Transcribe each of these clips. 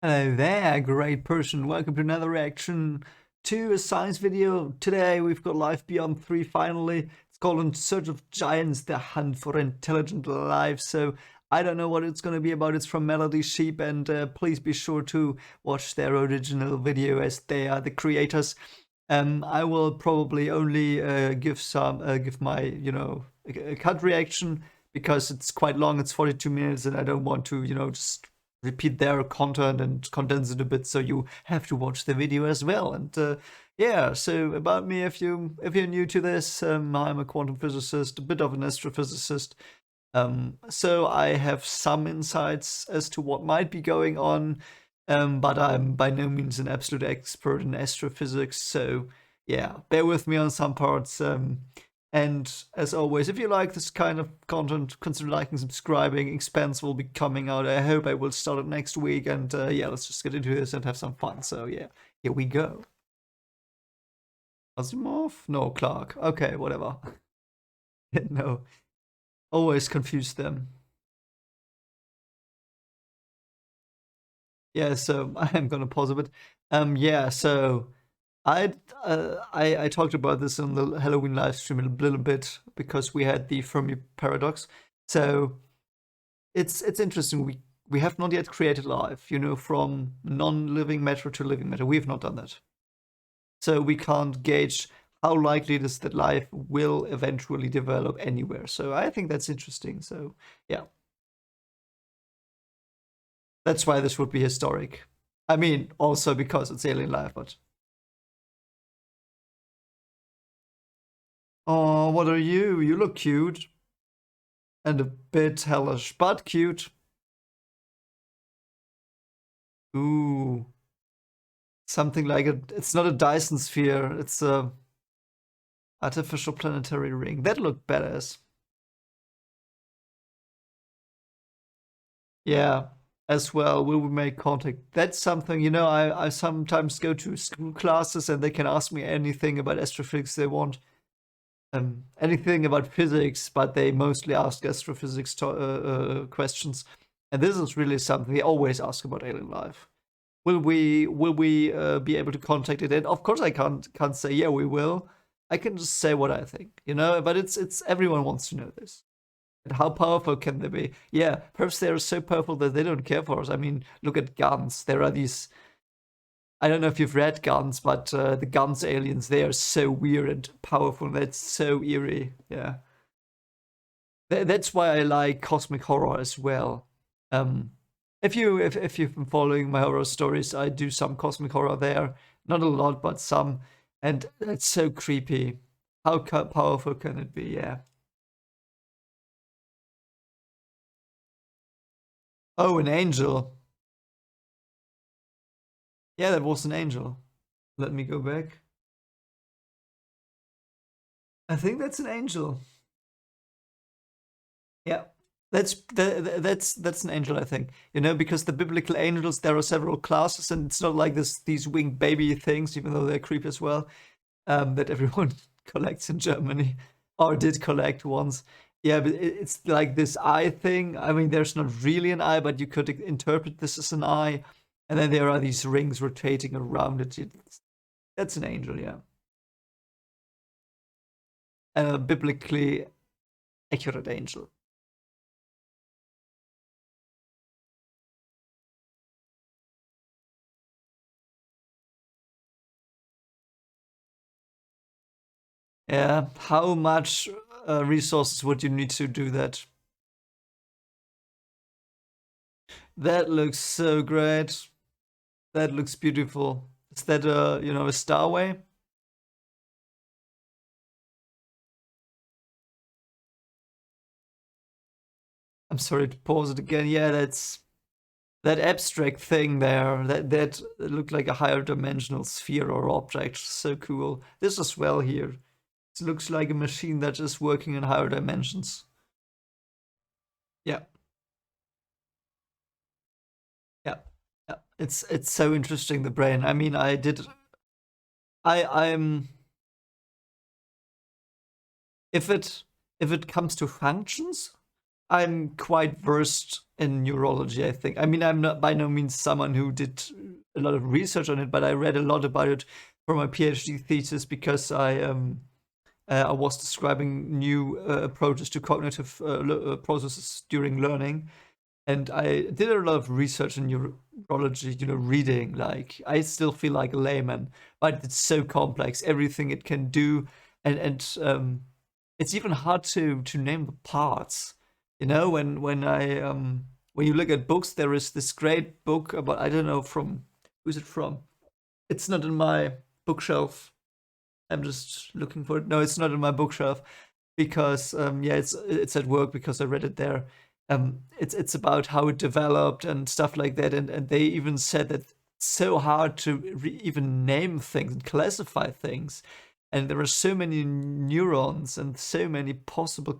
Hello there, great person. Welcome to another reaction to a science video. Today we've got Life Beyond 3 finally. It's called In Search of Giants, the Hunt for Intelligent Life. So I don't know what it's going to be about. It's from melodysheep, and please be sure to watch their original video as they are the creators. I will probably only give my a cut reaction because it's quite long. It's 42 minutes, and I don't want to just repeat their content and condense it a bit, so you have to watch the video as well. And yeah, so about me, if you're new to this, I'm a quantum physicist, a bit of an astrophysicist. So I have some insights as to what might be going on, but I'm by no means an absolute expert in astrophysics. So yeah, bear with me on some parts. And as always, if you like this kind of content, consider liking, subscribing. Expanse will be coming out. I hope I will start it next week. And yeah, let's just get into this and have some fun. So yeah, here we go. Asimov? No, Clark. Okay, whatever. No, always confuse them. Yeah, so I'm gonna pause a bit. Yeah, so I talked about this on the Halloween live stream a little bit because we had the Fermi paradox. So it's interesting. We have not yet created life, from non-living matter to living matter. We have not done that. So we can't gauge how likely it is that life will eventually develop anywhere. So I think that's interesting. So yeah, that's why this would be historic. I mean, also because it's alien life, but oh, what are you? You look cute and a bit hellish, but cute. Ooh, something like it's not a Dyson sphere, it's a artificial planetary ring. That looked badass. Yeah, as well. Will we make contact? That's something, I sometimes go to school classes and they can ask me anything about astrophysics they want. Anything about physics, but they mostly ask astrophysics questions. And this is really something they always ask about alien life. Will we be able to contact it? And of course, I can't say yeah we will. I can just say what I think, But it's everyone wants to know this. And how powerful can they be? Yeah, perhaps they are so powerful that they don't care for us. I mean, look at guns. There are these. I don't know if you've read Guns, but the Guns aliens, they are so weird and powerful. That's so eerie. Yeah. That's why I like cosmic horror as well. Um, if you've been following my horror stories, I do some cosmic horror there. Not a lot, but some. And it's so creepy. How powerful can it be? Yeah. Oh, an angel. Yeah, that was an angel. Let me go back. I think that's an angel. Yeah, that's an angel, I think. Because the biblical angels, there are several classes, and it's not like these winged baby things, even though they're creepy as well, that everyone collects in Germany or did collect once. Yeah, but it's like this eye thing. I mean, there's not really an eye, but you could interpret this as an eye, and then there are these rings rotating around it. That's an angel, yeah, and a biblically accurate angel. Yeah, how much resources would you need to do that? That looks so great. That looks beautiful. Is that a starway? I'm sorry to pause it again. Yeah, that's that abstract thing there. That looked like a higher dimensional sphere or object. So cool. This as well here. It looks like a machine that is working in higher dimensions. Yeah, yeah, yeah. It's so interesting, the brain. I mean, I'm if it comes to functions, I'm quite versed in neurology, I think. I mean, I'm not by no means someone who did a lot of research on it, but I read a lot about it for my PhD thesis because I was describing new approaches to cognitive processes during learning, and I did a lot of research in neurology. Reading, like, I still feel like a layman, but it's so complex, everything it can do, and it's even hard to name the parts. When you look at books, there is this great book about, I don't know from who's it from. It's not in my bookshelf. I'm just looking for it. No, it's not in my bookshelf because yeah, it's at work because I read it there. It's about how it developed and stuff like that, and they even said that it's so hard to even name things and classify things, and there are so many neurons and so many possible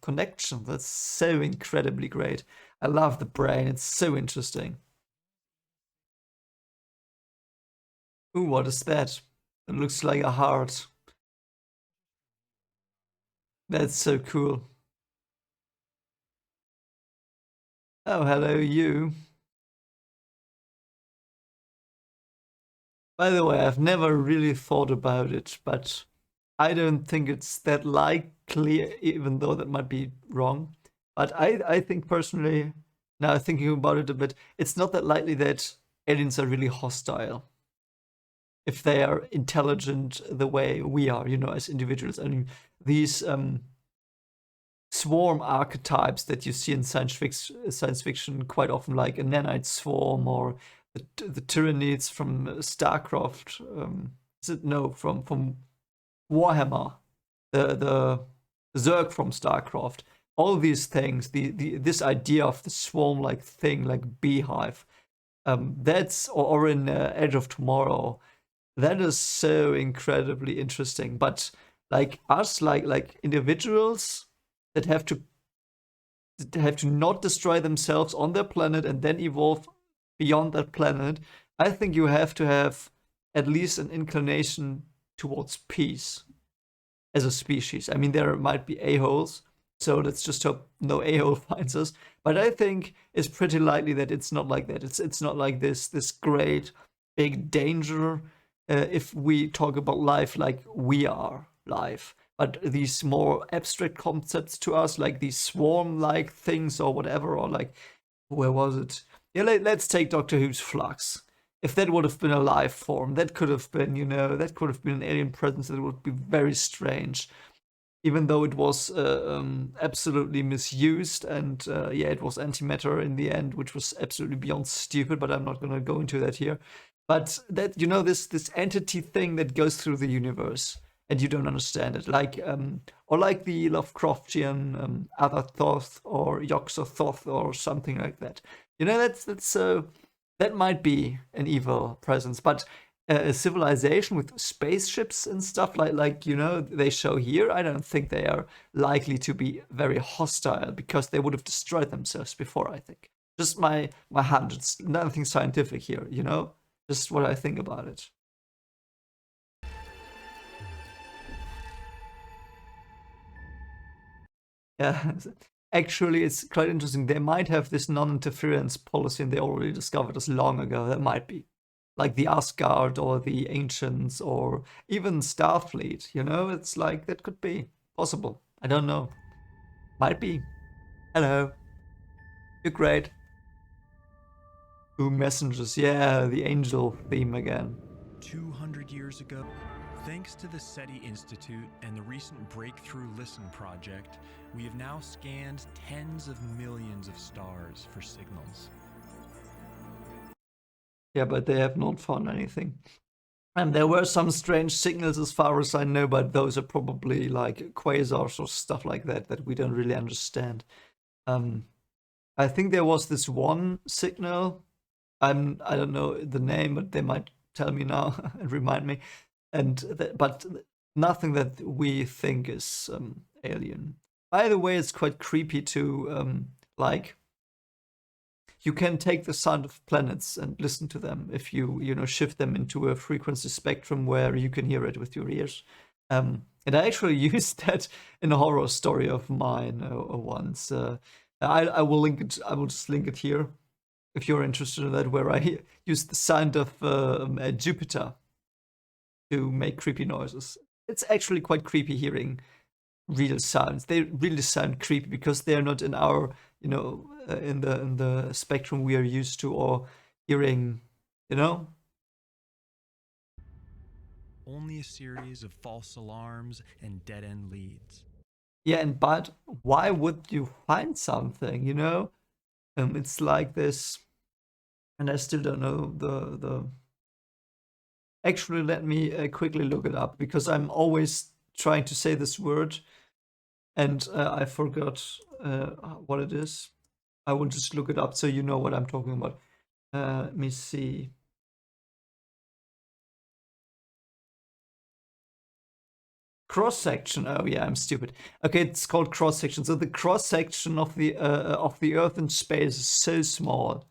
connections. That's so incredibly great. I love the brain. It's so interesting. Ooh, what is that? It looks like a heart. That's so cool. Oh, hello, you. By the way, I've never really thought about it, but I don't think it's that likely, even though that might be wrong. But I think personally, now thinking about it a bit, it's not that likely that aliens are really hostile if they are intelligent the way we are, as individuals. I mean, these swarm archetypes that you see in science fiction quite often, like a nanite swarm or the Tyranids from StarCraft. Is it no from Warhammer, the Zerg from StarCraft. All these things, this idea of the swarm-like thing, like beehive, that's or in Edge of Tomorrow, that is so incredibly interesting. But like us, like individuals that have to not destroy themselves on their planet and then evolve beyond that planet, I think you have to have at least an inclination towards peace as a species. I mean, there might be a-holes, so let's just hope no a-hole finds us. But I think it's pretty likely that it's not like that. It's not like this great big danger if we talk about life like we are life. But these more abstract concepts to us, like these swarm-like things or whatever, or like, where was it? Yeah, let's take Doctor Who's Flux. If that would have been a life form, that could have been, that could have been an alien presence that would be very strange. Even though it was absolutely misused, and yeah, it was antimatter in the end, which was absolutely beyond stupid, but I'm not going to go into that here. But that, this entity thing that goes through the universe and you don't understand it, like or like the Lovecraftian other Thoth or Yog-Sothoth or something like that. That's that might be an evil presence, but a civilization with spaceships and stuff like they show here, I don't think they are likely to be very hostile because they would have destroyed themselves before. I think just my hunch. It's nothing scientific here, just what I think about it. Yeah, actually, it's quite interesting. They might have this non-interference policy, and they already discovered this long ago. That might be like the Asgard or the Ancients or even Starfleet. It's like that could be possible. I don't know. Might be. Hello, you're great. Ooh, messengers. Yeah, the angel theme again. 200 years ago, thanks to the SETI Institute and the recent Breakthrough Listen project, we have now scanned tens of millions of stars for signals. Yeah, but they have not found anything. And there were some strange signals as far as I know, but those are probably like quasars or stuff like that we don't really understand. I think there was this one signal. I don't know the name, but they might tell me now and remind me. But nothing that we think is alien. By the way, it's quite creepy to like. You can take the sound of planets and listen to them if you shift them into a frequency spectrum where you can hear it with your ears. And I actually used that in a horror story of mine once. I will link it. I will just link it here if you're interested in that, where I use the sound of Jupiter to make creepy noises. It's actually quite creepy hearing real sounds. They really sound creepy because they're not in our, in the spectrum we are used to, or hearing, you know. Only a series of false alarms and dead-end leads. Yeah, but why would you find something, it's like this, and I still don't know the. Actually, let me quickly look it up, because I'm always trying to say this word, and I forgot what it is. I will just look it up so you know what I'm talking about. Let me see. Cross section. Oh yeah, I'm stupid. Okay, it's called cross section. So the cross section of the Earth in space is so small.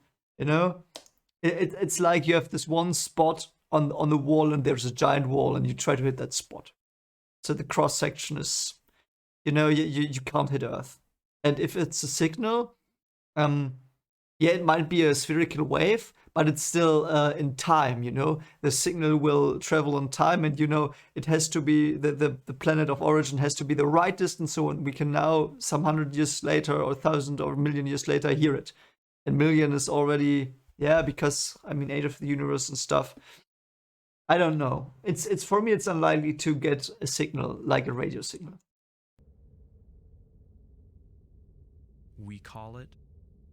It's like you have this one spot on the wall, and there's a giant wall, and you try to hit that spot. So the cross section is, you can't hit Earth. And if it's a signal, yeah, it might be a spherical wave, but it's still in time, The signal will travel in time, and, it has to be, the planet of origin has to be the right distance, so we can now, some 100 years later, or 1,000 or a million years later, hear it. And million is already, yeah, because, age of the universe and stuff. I don't know. It's for me, it's unlikely to get a signal like a radio signal. We call it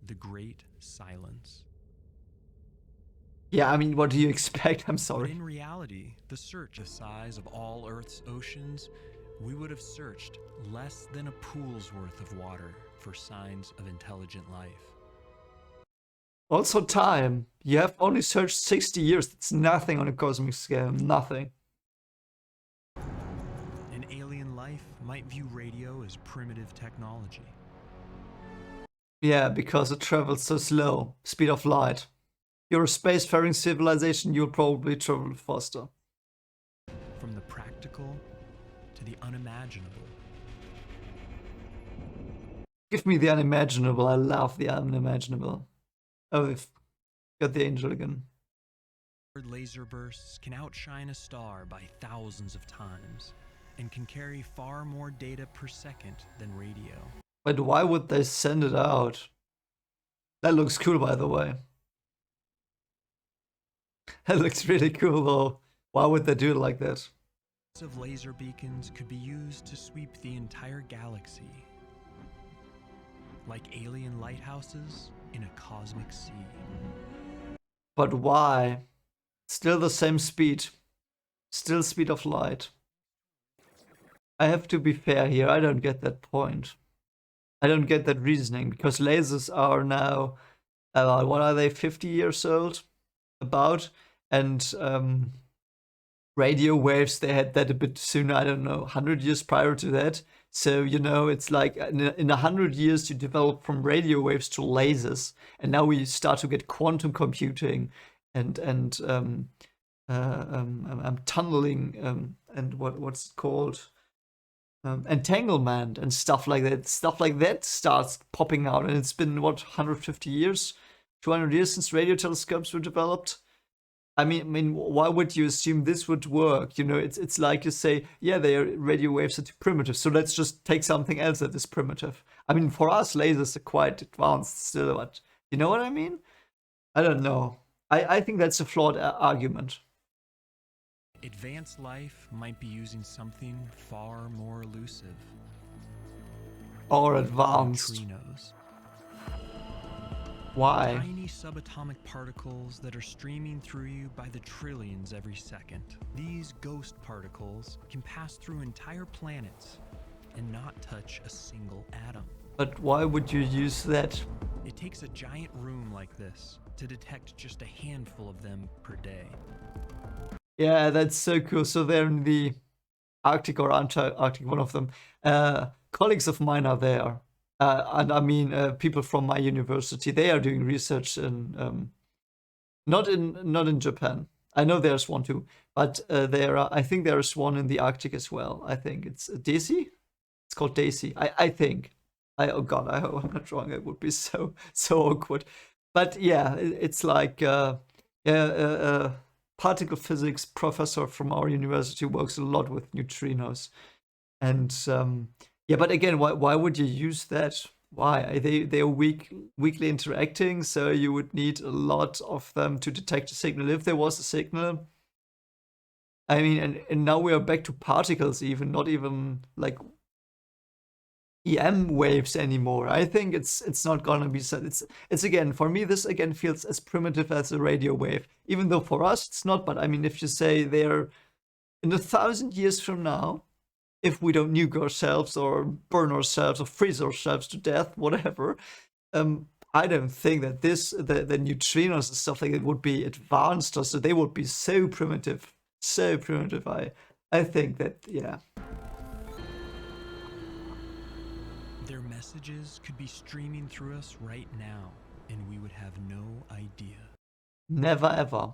the Great Silence. Yeah, what do you expect? I'm sorry. But in reality, the search the size of all Earth's oceans, we would have searched less than a pool's worth of water for signs of intelligent life. Also time. You have only searched 60 years. That's nothing on a cosmic scale. Nothing. An alien life might view radio as primitive technology. Yeah, because it travels so slow. Speed of light. You're a spacefaring civilization, you'll probably travel faster. From the practical to the unimaginable. Give me the unimaginable. I love the unimaginable. Oh, we've got the angel again. Laser bursts can outshine a star by thousands of times and can carry far more data per second than radio. But why would they send it out? That looks cool, by the way. That looks really cool, though. Why would they do it like that? Of laser beacons could be used to sweep the entire galaxy, like alien lighthouses in a cosmic sea. But why? Still the same speed. Still speed of light. I have to be fair here. I don't get that point. I don't get that reasoning, because lasers are now, what are they, 50 years old? About. And radio waves, they had that a bit sooner, I don't know, 100 years prior to that. So, it's like in 100 years you develop from radio waves to lasers, and now we start to get quantum computing and tunneling, and what's it called? Entanglement and stuff like that. Stuff like that starts popping out, and it's been, 150 years? 200 years since radio telescopes were developed? I mean, why would you assume this would work? It's like you say, yeah, radio waves are too primitive, so let's just take something else that is primitive. For us, lasers are quite advanced still, but you know what I mean? I don't know. I think that's a flawed argument. Advanced life might be using something far more elusive. Or advanced. Neutrinos. Why? Tiny subatomic particles that are streaming through you by the trillions every second. These ghost particles can pass through entire planets and not touch a single atom. But why would you use that? It takes a giant room like this to detect just a handful of them per day. Yeah, that's so cool. So they're in the Arctic or Antarctic, one of them. Colleagues of mine are there. And people from my university, they are doing research in, not in Japan. I know there's one too, but I think there's one in the Arctic as well. I think it's Daisy. It's called Daisy. I think. Oh God, I hope I'm not wrong. It would be so awkward. But yeah, it's like particle physics professor from our university works a lot with neutrinos, and yeah. But again, why would you use that? Why? They are weakly interacting, so you would need a lot of them to detect a signal. If there was a signal, I mean, and now we are back to particles, even not even like EM waves anymore. I think it's not gonna be so. It's again, for me, this again feels as primitive as a radio wave, even though for us it's not. But I mean, if you say they're in 1,000 years from now, if we don't nuke ourselves or burn ourselves or freeze ourselves to death, whatever, I don't think that the neutrinos and stuff like it would be advanced, or so they would be so primitive, so primitive. I think that, yeah. Their messages could be streaming through us right now, and we would have no idea. Never ever.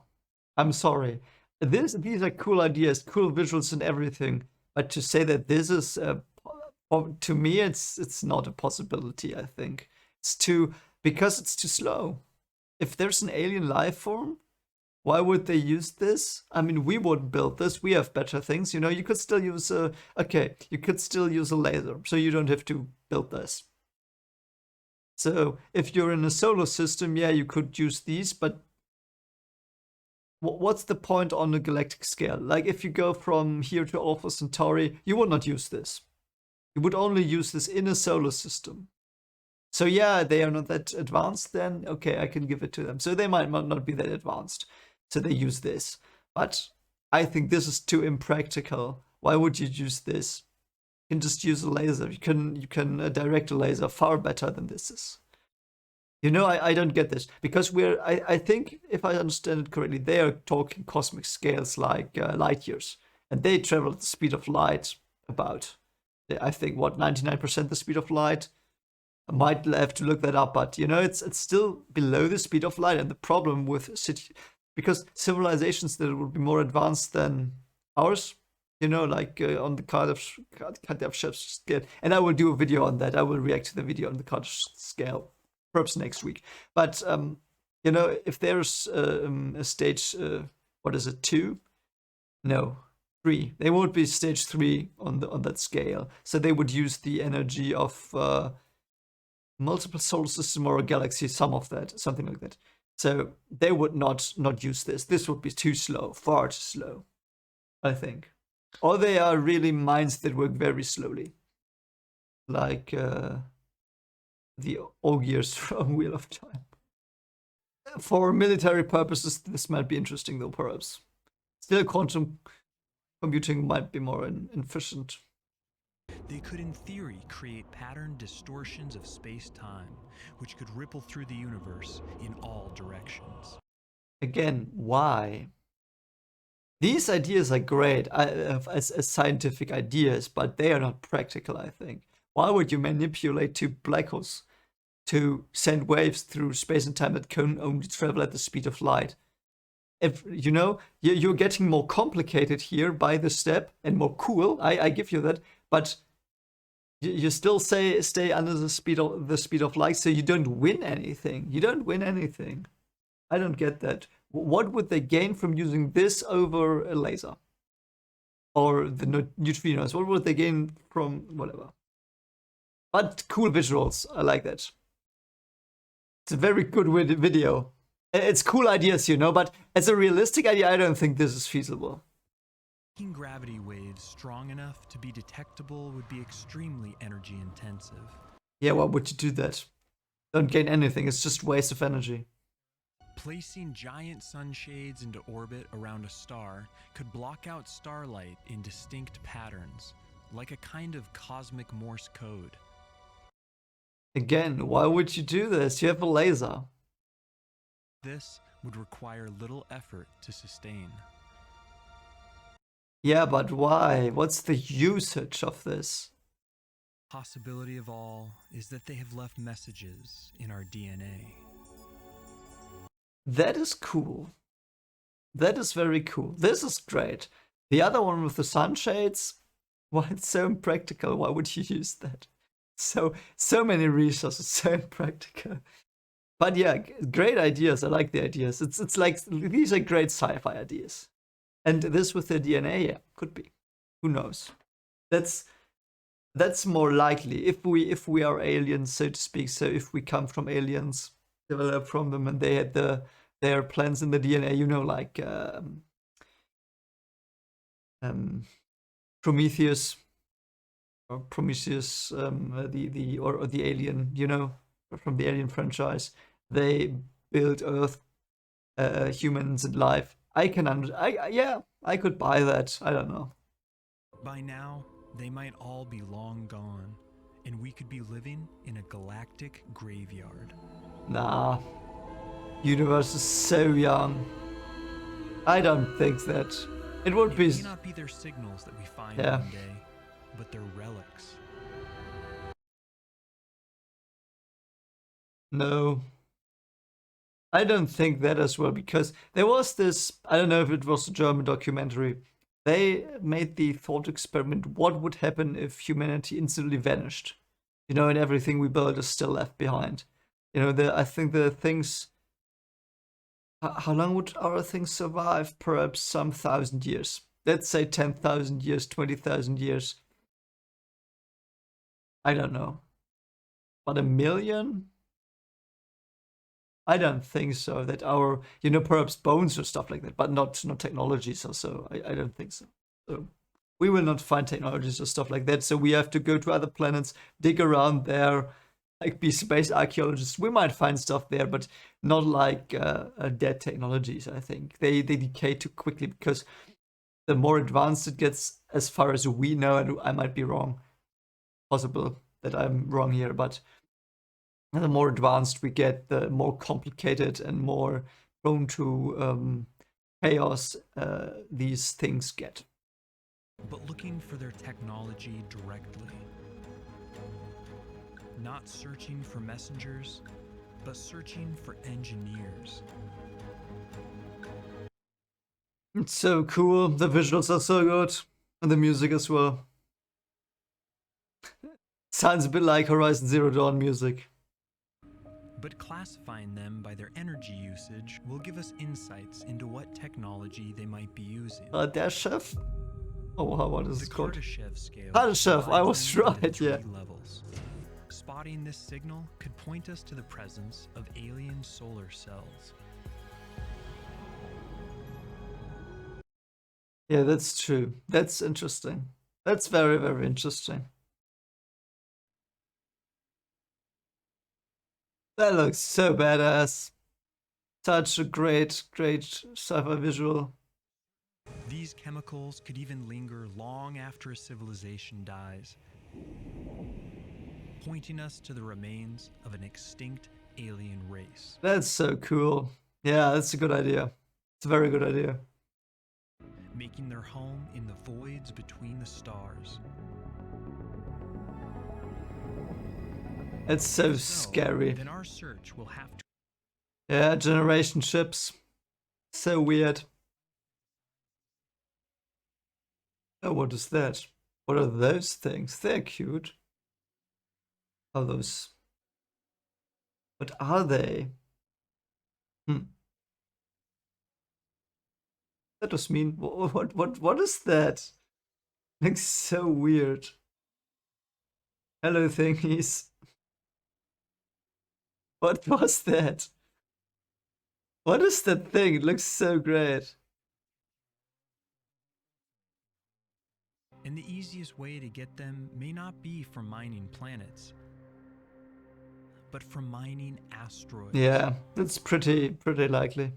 I'm sorry. These are cool ideas, cool visuals and everything. But to say that this is to me, it's not a possibility. I think it's too because it's too slow. If there's an alien life form, why would they use this? I mean, we wouldn't build this. We have better things. You know, you could still use a you could still use a laser, so you don't have to build this. So if you're in a solar system, yeah, you could use these, but what's the point on a galactic scale? Like if you go from here to Alpha Centauri, you would not use this. You would only use this in a solar system. So yeah, they are not that advanced then. Okay, I can give it to them. So they might not be that advanced. So they use this. But I think this is too impractical. Why would you use this? You can just use a laser. You can direct a laser far better than this is. You know, I don't get this because I think if I understand it correctly, they are talking cosmic scales like light years, and they travel at the speed of light about, I think, what 99% the speed of light. I might have to look that up, but you know, it's still below the speed of light, and the problem with because civilizations that would be more advanced than ours, you know, like on the Kardashev scale, and I will do a video on that. I will react to the video on the Kardashev scale perhaps next week. But you know, if there's a stage, what is it, 2? No, 3. They won't be stage 3 on that scale. So they would use the energy of multiple solar system or a galaxy, some of that, something like that. So they would not use this. This would be too slow, far too slow, I think. Or they are really minds that work very slowly, like the Ogiers from Wheel of Time. For military purposes, this might be interesting, though, perhaps. Still, quantum computing might be more efficient. They could, in theory, create pattern distortions of space-time, which could ripple through the universe in all directions. Again, why? These ideas are great as scientific ideas, but they are not practical, I think. Why would you manipulate two black holes to send waves through space and time that can only travel at the speed of light? If you know, you're getting more complicated here by the step and more cool. I give you that, but you still stay under the speed of light, so you don't win anything. You don't win anything. I don't get that. What would they gain from using this over a laser or the neutrinos? What would they gain from whatever? But cool visuals. I like that. It's a very good video. It's cool ideas, you know, but as a realistic idea, I don't think this is feasible. Making gravity waves strong enough to be detectable would be extremely energy intensive. Yeah, why would you do that? Don't gain anything, it's just waste of energy. Placing giant sunshades into orbit around a star could block out starlight in distinct patterns, like a kind of cosmic Morse code. Again, why would you do this? You have a laser. This would require little effort to sustain. Yeah, but why? What's the usage of this? Possibility of all is that they have left messages in our DNA. That is cool. That is very cool. This is great. The other one with the sunshades, why it's so impractical. Why would you use that? So many resources, so impractical. But yeah, great ideas. I like the ideas. It's like these are great sci-fi ideas. And this with the DNA, yeah, could be. Who knows? That's more likely if we are aliens, so to speak. So if we come from aliens, develop from them, and they had their plans in the DNA, you know, like Prometheus or Prometheus, or the alien, you know, from the Alien franchise. They build Earth, humans, and life. Yeah, I could buy that. I don't know. By now, they might all be long gone, and we could be living in a galactic graveyard. Nah, universe is so young. I don't think that it would be. It may not be their signals that we find one day, but their relics. No, I don't think that as well, because there was this, I don't know if it was a German documentary. They made the thought experiment, what would happen if humanity instantly vanished? You know, and everything we built is still left behind. You know, I think the things, how long would our things survive? Perhaps some 1,000 years. Let's say 10,000 years, 20,000 years. I don't know. But 1,000,000? I don't think so. That our, you know, perhaps bones or stuff like that, but not technologies or so. I don't think so. So we will not find technologies or stuff like that. So we have to go to other planets, dig around there, like be space archaeologists. We might find stuff there, but not like dead technologies. I think they decay too quickly, because the more advanced it gets, as far as we know, and I might be wrong, possible that I'm wrong here, but the more advanced we get, the more complicated and more prone to chaos these things get. But looking for their technology directly. Not searching for messengers, but searching for engineers. It's so cool. The visuals are so good. And the music as well. Sounds a bit like Horizon Zero Dawn music. But classifying them by their energy usage will give us insights into what technology they might be using. Kardashev? Oh, what is it called? Kardashev scale. Kardashev, I was right, yeah. Levels. Spotting this signal could point us to the presence of alien solar cells. Yeah, that's true. That's interesting. That's very, very interesting. That looks so badass. Such a great sci-fi visual. These chemicals could even linger long after a civilization dies, pointing us to the remains of an extinct alien race. That's so cool. Yeah, that's a good idea. It's a very good idea. Making their home in the voids between the stars. It's so scary. Then our search will have to. Yeah, generation ships. So weird. Oh, what is that? What are those things? They're cute. Are those? What are they? That does mean what is that? Looks so weird. Hello, thingies. What was that? What is that thing? It looks so great. And the easiest way to get them may not be from mining planets, but from mining asteroids. Yeah, that's pretty likely.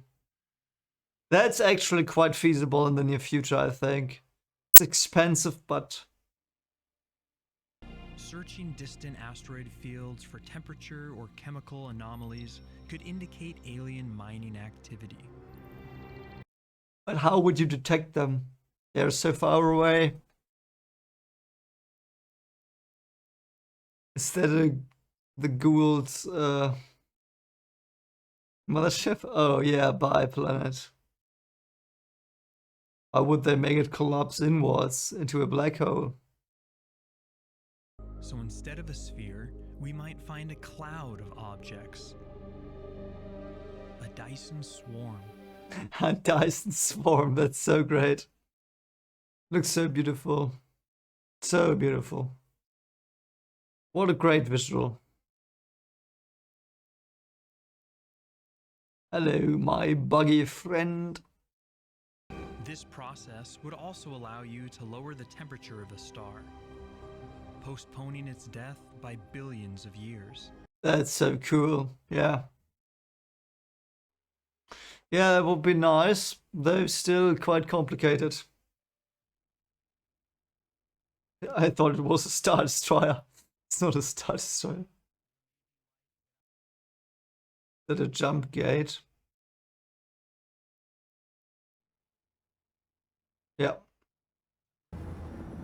That's actually quite feasible in the near future, I think. It's expensive, but... Searching distant asteroid fields for temperature or chemical anomalies could indicate alien mining activity. But how would you detect them? They're so far away. Is that the Gould's mothership? Oh yeah, bye planet. Why would they make it collapse inwards into a black hole? So instead of a sphere, we might find a cloud of objects. A Dyson swarm. A Dyson swarm, that's so great. Looks so beautiful. So beautiful. What a great visual. Hello, my buggy friend. This process would also allow you to lower the temperature of a star, postponing its death by billions of years. That's so cool. Yeah. Yeah, that would be nice, though still quite complicated. I thought it was a Star Destroyer. It's not a Star Destroyer. Is that a jump gate? Yeah.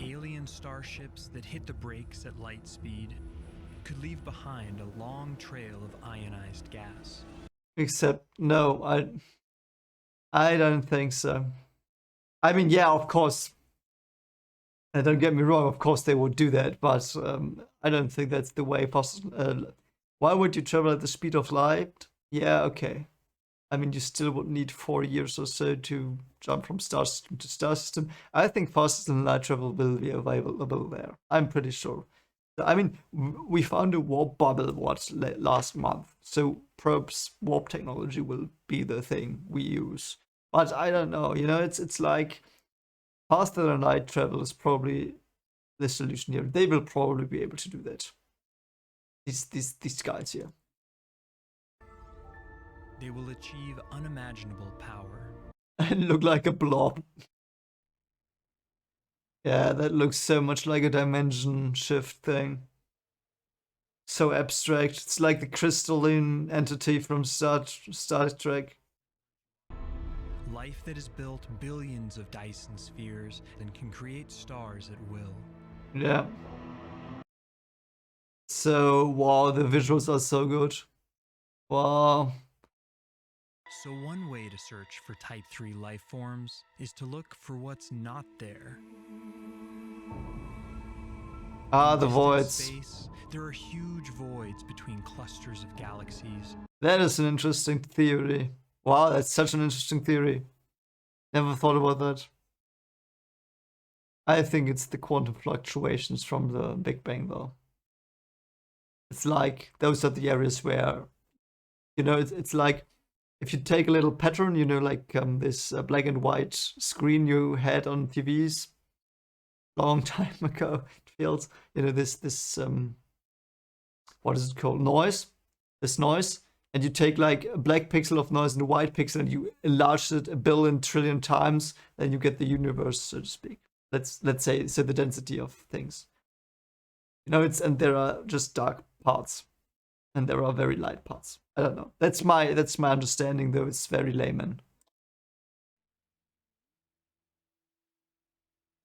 Alien starships that hit the brakes at light speed could leave behind a long trail of ionized gas. Except, no, I don't think so. I mean, yeah, of course. And don't get me wrong, of course they would do that, but I don't think that's the way possible. Why would you travel at the speed of light? Yeah, okay. I mean, you still would need 4 years or so to jump from star system to star system. I think faster than light travel will be available there. I'm pretty sure. I mean, we found a warp bubble last month, so perhaps warp technology will be the thing we use. But I don't know. You know, it's like faster than light travel is probably the solution here. They will probably be able to do that. These guys here. They will achieve unimaginable power. And look like a blob. Yeah, that looks so much like a dimension shift thing. So abstract. It's like the crystalline entity from Star Trek. Life that has built billions of Dyson spheres and can create stars at will. Yeah. So, wow, the visuals are so good. Wow. So one way to search for Type 3 life forms is to look for what's not there. Ah, In the distant voids. Space, there are huge voids between clusters of galaxies. That is an interesting theory. Wow, that's such an interesting theory. Never thought about that. I think it's the quantum fluctuations from the Big Bang, though. It's like those are the areas where, you know, it's like if you take a little pattern, you know, like this black and white screen you had on TVs long time ago. It feels, you know, this what is it called? Noise. This noise, and you take like a black pixel of noise and a white pixel, and you enlarge it a billion trillion times, then you get the universe, so to speak. Let's say so the density of things. You know, and there are just dark parts, and there are very light parts. I don't know. That's my understanding, though. It's very layman.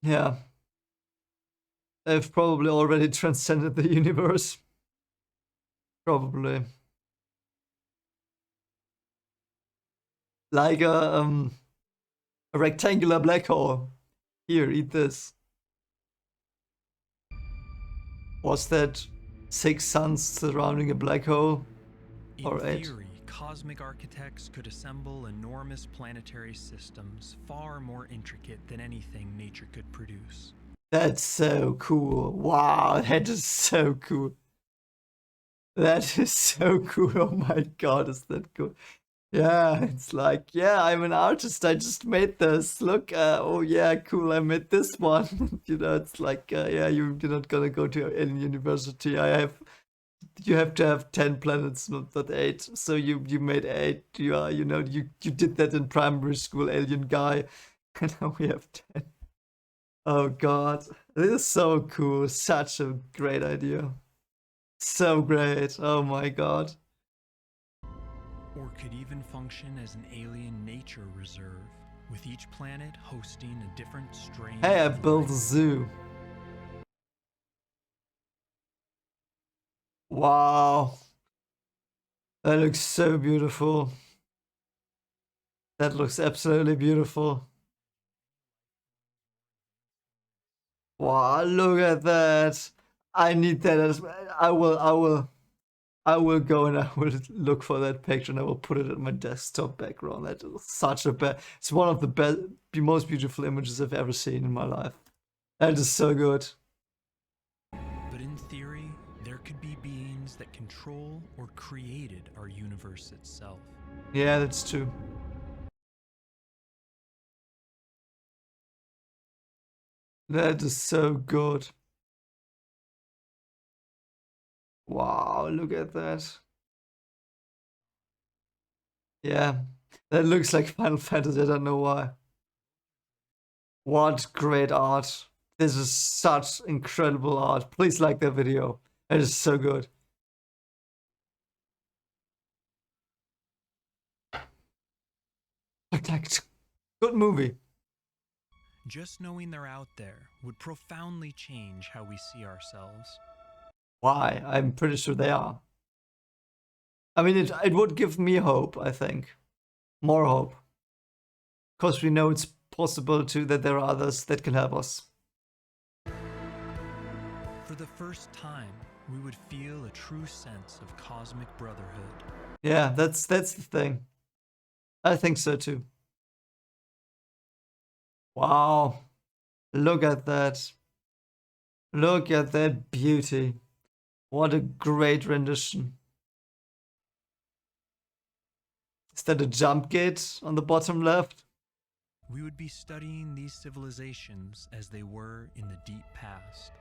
Yeah. They've probably already transcended the universe. Probably. Like a rectangular black hole. Here, eat this. Was that 6 suns surrounding a black hole? In Or 8? theory, cosmic architects could assemble enormous planetary systems far more intricate than anything nature could produce. That's so cool. Wow, that is so cool. That is so cool. Oh my god, is that cool? Yeah, it's like, yeah, I'm an artist. I just made this. Look, oh yeah, cool. I made this one. You know, it's like, yeah, you're not gonna go to any university. You have to have 10 planets, not 8. So you made 8. You know, you did that in primary school, alien guy. And now we have 10. Oh god, this is so cool. Such a great idea. So great. Oh my god. Or could even function as an alien nature reserve, with each planet hosting a different strain. Hey, I of built a life. zoo. Wow. That looks so beautiful. That looks absolutely beautiful. Wow, look at that. I need that as I will go and I will look for that picture and I will put it in my desktop background. That is such a it's one of the best, most beautiful images I've ever seen in my life. That is so good. But in theory, there could be beings that control or created our universe itself. Yeah, that's true. That is so good. Wow, look at that. Yeah, that looks like Final Fantasy. I don't know why. What great art. This is such incredible art. Please like that video. It is so good. Good movie. Just knowing they're out there would profoundly change how we see ourselves. Why? I'm pretty sure they are. I mean, it would give me hope, I think. More hope. Because we know it's possible too that there are others that can help us. For the first time, we would feel a true sense of cosmic brotherhood. Yeah, that's the thing. I think so too. Wow. Look at that. Look at that beauty. What a great rendition. Is that a jump gate on the bottom left? We would be studying these civilizations as they were in the deep past.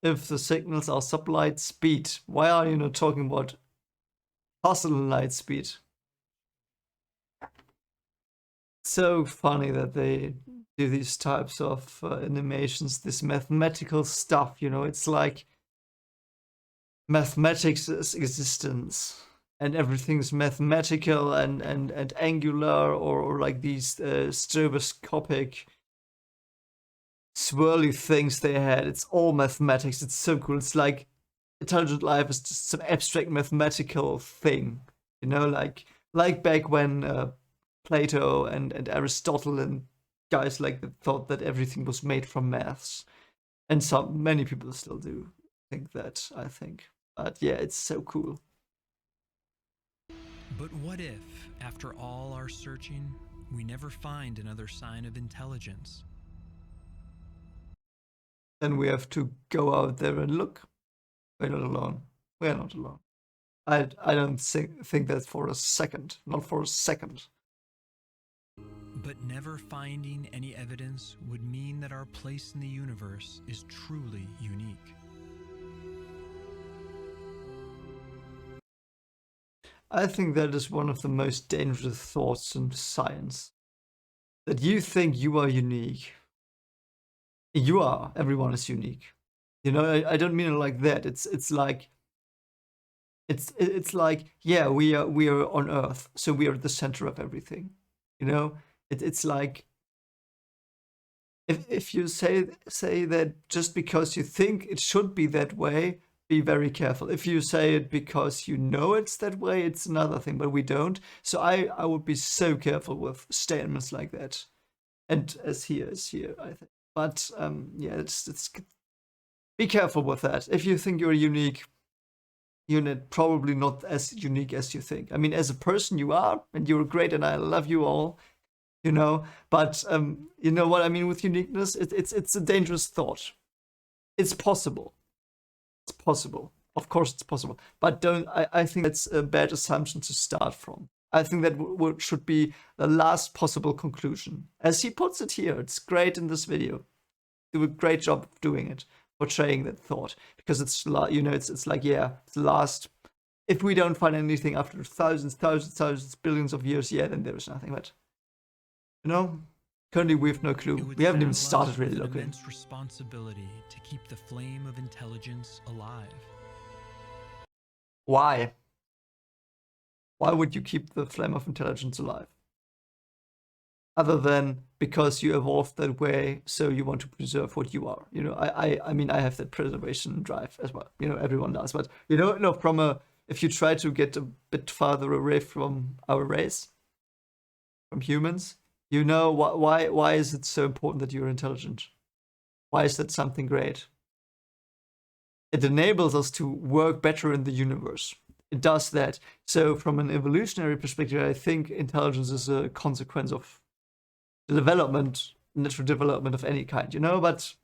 If the signals are sublight speed, why are you not talking about hostile light speed? So funny that they do these types of animations, this mathematical stuff, you know, it's like mathematics is existence and everything's mathematical and angular or like these stroboscopic swirly things they had. It's all mathematics. It's so cool. It's like intelligent life is just some abstract mathematical thing, you know, like back when Plato and Aristotle and guys like that thought that everything was made from maths, and many people still do think that. I think, but yeah, it's so cool. But what if, after all our searching, we never find another sign of intelligence? Then we have to go out there and look. We're not alone. We're not alone. I don't think that for a second. Not for a second. But never finding any evidence would mean that our place in the universe is truly unique. I think that is one of the most dangerous thoughts in science. That you think you are unique. You are. Everyone is unique. You know, I don't mean it like that. It's like yeah, we are on Earth, so we are at the center of everything. You know, it's like if you say that just because you think it should be that way, be very careful. If you say it because you know it's that way, it's another thing, but we don't. So I would be so careful with statements like that. And as here, I think. But yeah, it's be careful with that. If you think you're unique, you're probably not as unique as you think. I mean, as a person, you are, and you're great, and I love you all, you know. But you know what I mean with uniqueness? It's a dangerous thought. It's possible. It's possible. Of course, it's possible. But I think that's a bad assumption to start from. I think that should be the last possible conclusion. As he puts it here, it's great in this video. Do a great job of doing it, portraying that thought, because it's you know it's like yeah, it's the last. If we don't find anything after thousands, billions of years, yeah, then there is nothing. But you know, currently we have no clue. We haven't even started really looking. Immense responsibility to keep the flame of intelligence alive. Why? Why would you keep the flame of intelligence alive? Other than because you evolved that way, so you want to preserve what you are. You know, I mean, I have that preservation drive as well. You know, everyone does. But you know, no, if you try to get a bit farther away from our race, from humans, you know, why is it so important that you're intelligent? Why is that something great? it enables us to work better in the universe. It does that. So from an evolutionary perspective, I think intelligence is a consequence of the development, natural development of any kind, you know? But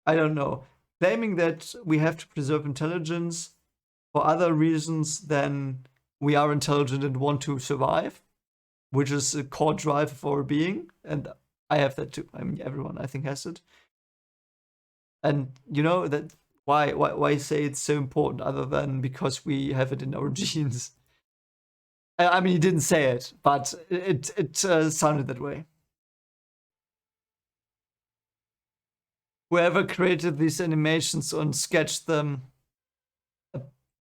I don't know. Claiming that we have to preserve intelligence for other reasons than we are intelligent and want to survive, which is a core drive of our being, and I have that too. I mean, everyone I think has it. And you know that why say it's so important other than because we have it in our genes? I mean, he didn't say it, but it sounded that way. Whoever created these animations and sketched them,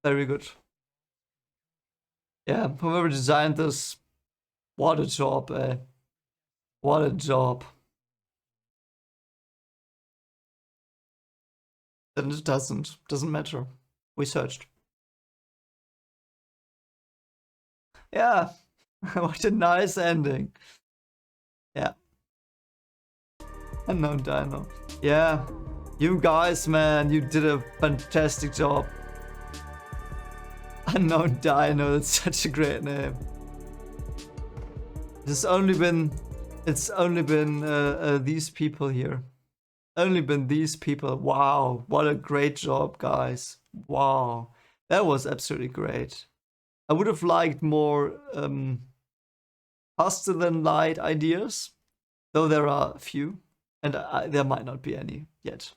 very good. Yeah, whoever designed this, what a job, eh? What a job. And it doesn't matter. We searched. Yeah, what a nice ending. Yeah. Unknown Dino. Yeah, you guys, man, you did a fantastic job. Unknown Dino, that's such a great name. It's only been these people here. Only been these people. Wow, what a great job, guys. Wow, that was absolutely great. I would have liked more faster than light ideas, though there are a few, and there might not be any yet.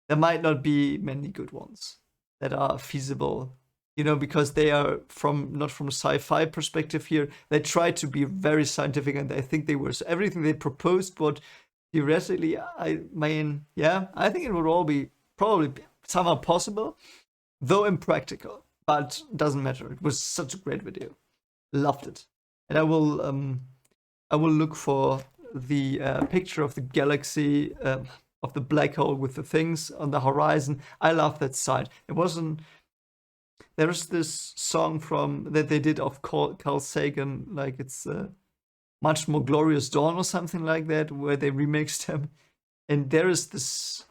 There might not be many good ones that are feasible, you know, because they are not from a sci-fi perspective here. They try to be very scientific, and I think they were. So everything they proposed, what theoretically, I mean, yeah, I think it would all be probably somehow possible, though impractical. But doesn't matter. It was such a great video. Loved it, and I will look for the picture of the galaxy. Of the black hole with the things on the horizon. I love that sight. It wasn't. There's this song that they did of Carl Sagan, like it's Much More Glorious Dawn or something like that, where they remixed him. And there is this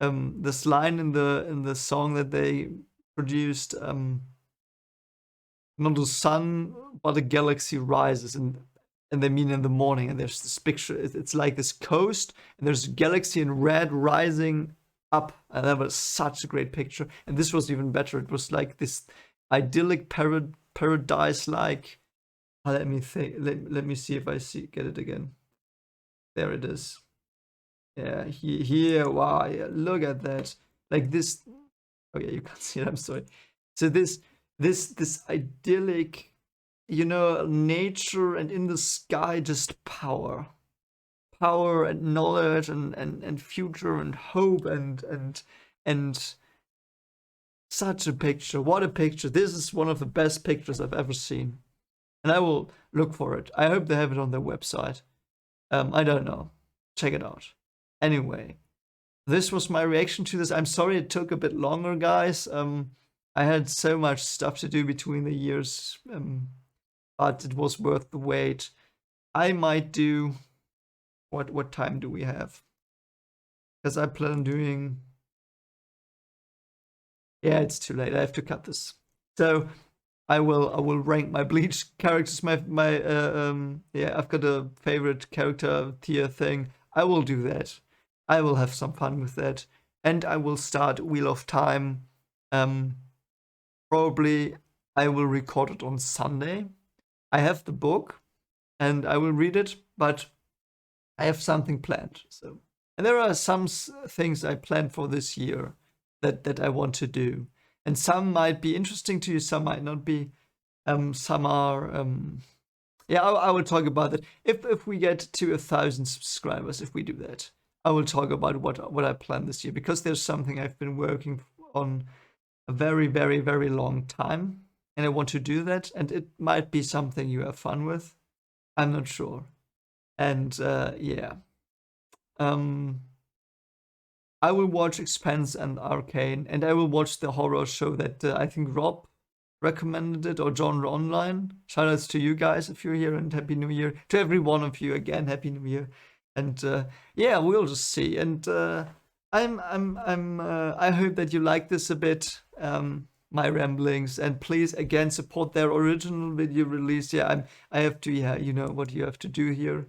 line in the song that they produced. Not the sun, but the galaxy rises, and they mean in the morning. And there's this picture. It's like this coast, and there's a galaxy in red rising up, and that was such a great picture. And this was even better. It was like this idyllic paradise, like. Let me think. Let me see if I get it again. There it is. Yeah, here. Wow, yeah, look at that. Like this. Oh yeah, you can't see it. I'm sorry. So this idyllic. You know, nature and in the sky, just power and knowledge and future and hope and such a picture. What a picture. This is one of the best pictures I've ever seen, and I will look for it. I hope they have it on their website. I don't know. Check it out. Anyway, this was my reaction to this. I'm sorry it took a bit longer, guys. I had so much stuff to do between the years. But it was worth the wait. I might do. What time do we have? Because I plan on doing. Yeah, it's too late. I have to cut this. So I will rank my Bleach characters. Yeah, I've got a favorite character tier thing. I will do that. I will have some fun with that, and I will start Wheel of Time. Probably I will record it on Sunday. I have the book and I will read it, but I have something planned. So, and there are some things I planned for this year that I want to do, and some might be interesting to you, some might not be. Some are. Yeah, I will talk about that if we get to 1,000 subscribers. If we do that, I will talk about what I plan this year, because there's something I've been working on a very, very, very long time. And I want to do that, and it might be something you have fun with. I'm not sure. And yeah. I will watch Expanse and Arcane, and I will watch the horror show that I think Rob recommended it, or Genre Online. Shoutouts to you guys if you're here, and Happy New Year. To every one of you, again, Happy New Year. And yeah, we'll just see. And I hope that you like this a bit, my ramblings, and please again support their original video release. Yeah, I have to, yeah, you know what you have to do here.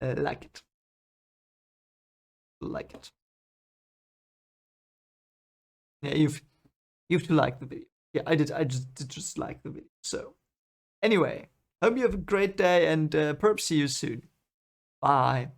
Like it. Like it. Yeah, you have to like the video. Yeah, I did. I just like the video. So anyway, hope you have a great day and perhaps see you soon. Bye.